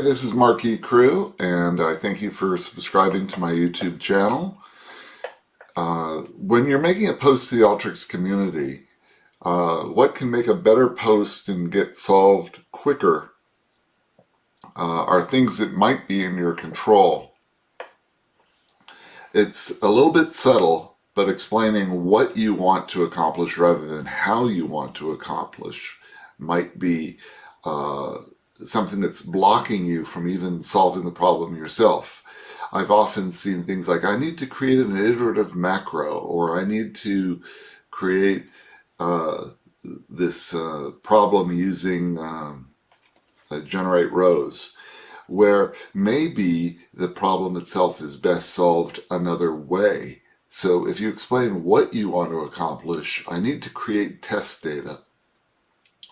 this is MarqueeCrew, and I thank you for subscribing to my YouTube channel. When you're making a post to the Alteryx community, what can make a better post and get solved quicker are things that might be in your control. It's a little bit subtle, but explaining what you want to accomplish rather than how you want to accomplish might be something that's blocking you from even solving the problem yourself. I've often seen things like, I need to create an iterative macro, or I need to create this problem using generate rows, where maybe the problem itself is best solved another way. So if you explain what you want to accomplish, I need to create test data.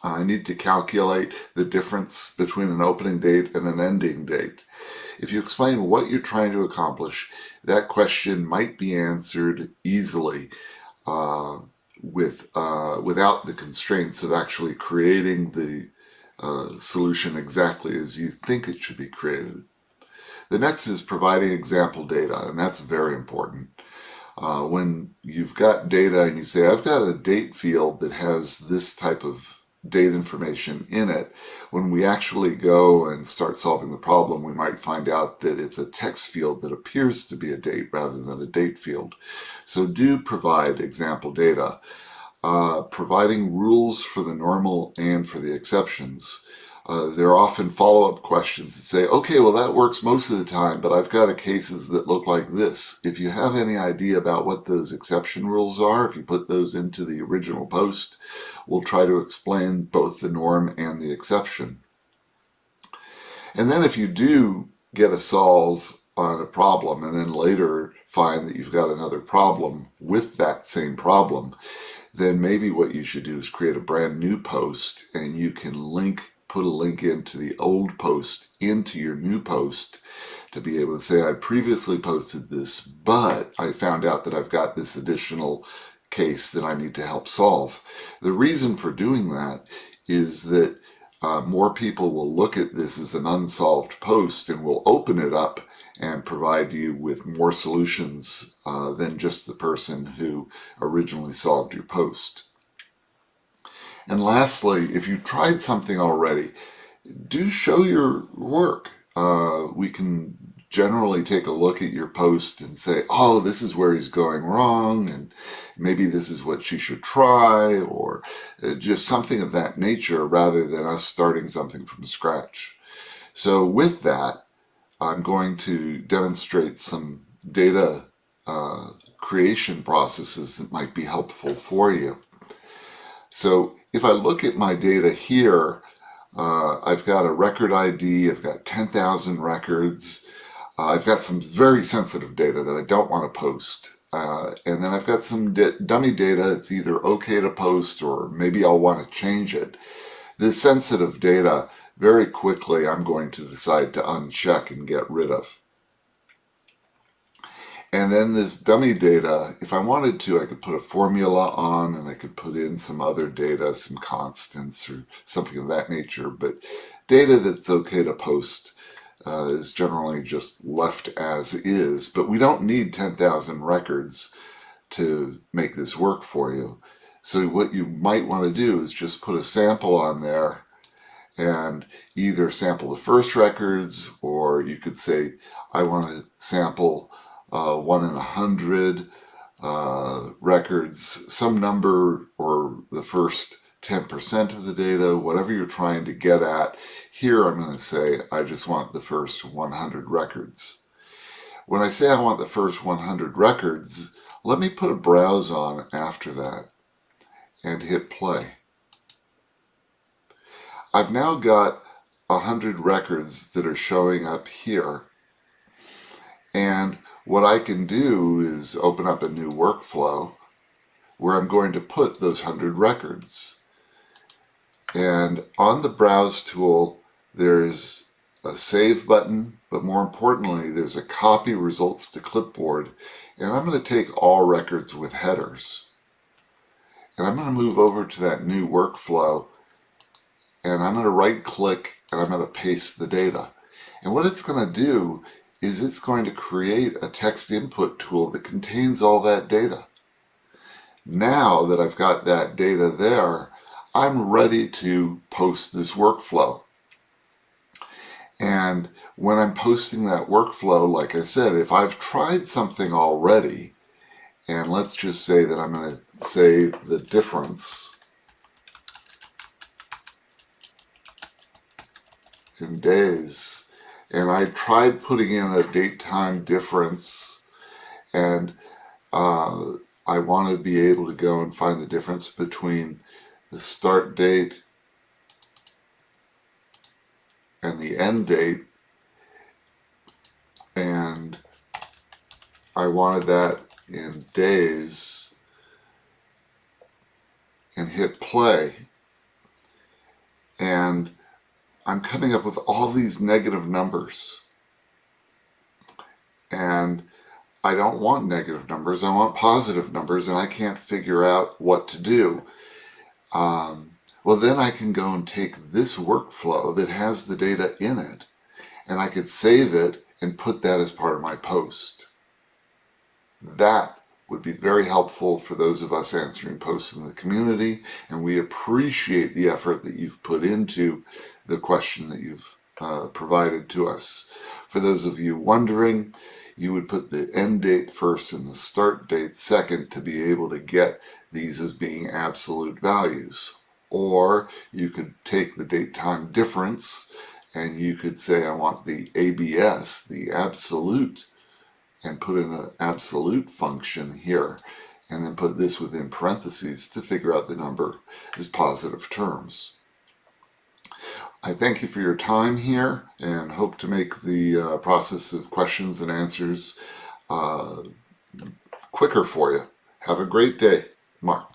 I need to calculate the difference between an opening date and an ending date. If you explain what you're trying to accomplish, that question might be answered easily without the constraints of actually creating the solution exactly as you think it should be created. The next is providing example data, and that's very important. When you've got data and you say, I've got a date field that has this type of date information in it, when we actually go and start solving the problem, we might find out that it's a text field that appears to be a date rather than a date field. So do provide example data. Providing rules for the normal and for the exceptions. There are often follow-up questions that say, okay, well that works most of the time, but I've got cases that look like this. If you have any idea about what those exception rules are, if you put those into the original post, we'll try to explain both the norm and the exception. And then if you do get a solve on a problem and then later find that you've got another problem with that same problem, then maybe what you should do is create a brand new post, and you can put a link into the old post into your new post to be able to say, I previously posted this, but I found out that I've got this additional case that I need to help solve. The reason for doing that is that more people will look at this as an unsolved post and will open it up and provide you with more solutions than just the person who originally solved your post. And lastly, if you tried something already, do show your work. We can generally take a look at your post and say, oh, this is where he's going wrong, and maybe this is what you should try, or just something of that nature rather than us starting something from scratch. So with that, I'm going to demonstrate some data creation processes that might be helpful for you. So if I look at my data here, I've got a record ID, I've got 10,000 records, I've got some very sensitive data that I don't want to post, and then I've got some dummy data. It's either okay to post or maybe I'll want to change it. This sensitive data, very quickly I'm going to decide to uncheck and get rid of. And then this dummy data, if I wanted to, I could put a formula on and I could put in some other data, some constants or something of that nature. But data that's okay to post is generally just left as is. But we don't need 10,000 records to make this work for you. So what you might want to do is just put a sample on there and either sample the first records, or you could say, I want to sample 1 in 100 records, some number, or the first 10% of the data, whatever you're trying to get at. Here I'm going to say I just want the first 100 records. When I say I want the first 100 records, let me put a browse on after that and hit play. I've now got 100 records that are showing up here, and what I can do is open up a new workflow where I'm going to put those 100 records. And on the Browse tool, there's a Save button, but more importantly, there's a Copy Results to Clipboard. And I'm going to take all records with headers. And I'm going to move over to that new workflow, and I'm going to right-click, and I'm going to paste the data. And what it's going to do is it's going to create a text input tool that contains all that data. Now that I've got that data there, I'm ready to post this workflow. And when I'm posting that workflow, like I said, if I've tried something already, and let's just say that I'm going to say the difference in days, and I tried putting in a date-time difference, and I want to be able to go and find the difference between the start date and the end date, and I wanted that in days, and hit play, and I'm coming up with all these negative numbers, and I don't want negative numbers, I want positive numbers, and I can't figure out what to do. Well, then I can go and take this workflow that has the data in it, and I could save it and put that as part of my post. That would be very helpful for those of us answering posts in the community, and we appreciate the effort that you've put into the question that you've provided to us. For those of you wondering, you would put the end date first and the start date second to be able to get these as being absolute values. Or you could take the date time difference and you could say I want the ABS, the absolute, and put in an absolute function here, and then put this within parentheses to figure out the number as positive terms. I thank you for your time here and hope to make the process of questions and answers quicker for you. Have a great day. Mark.